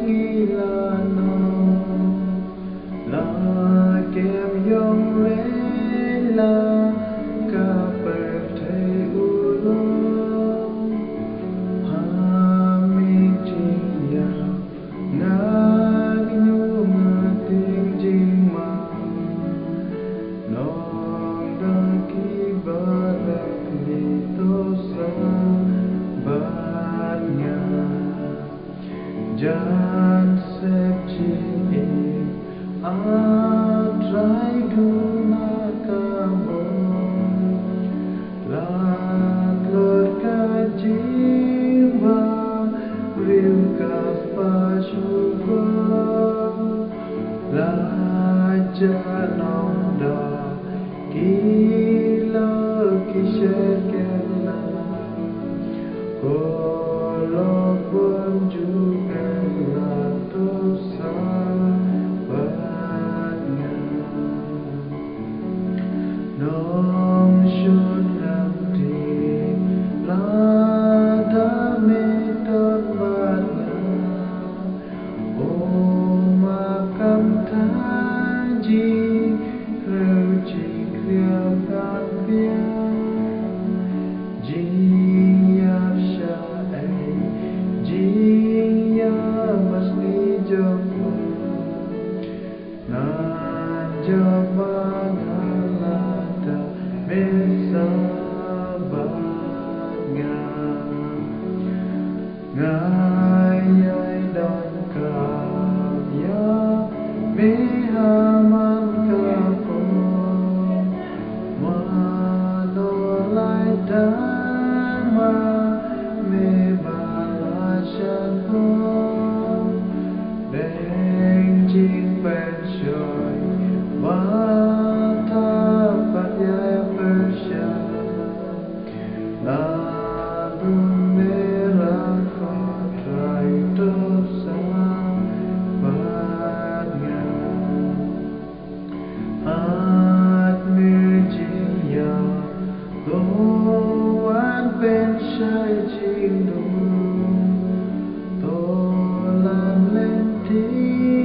gilano la kem yong rela ka perte ulo ha mi ya na gnyu ma ting jing ma nong dang ki ba da ni to sa ba nya Jan septi a try to nakamo la lor ka jiwa rim ka pashuva la janong da kila kishekela kolo bonju Nong shun nam ti la da me ton ban na o ma kam tha ji kheu chi khria kan pia ji yap sha ai ji ya mas ni jom na jom Ngài đón cảm ya mê man ca phô ma lo lai đan ma mê ba la chan phô đeng chinh bên trời ma tha phát ya phơ sha la bung bên trái chinh đu tô làm lên tiếng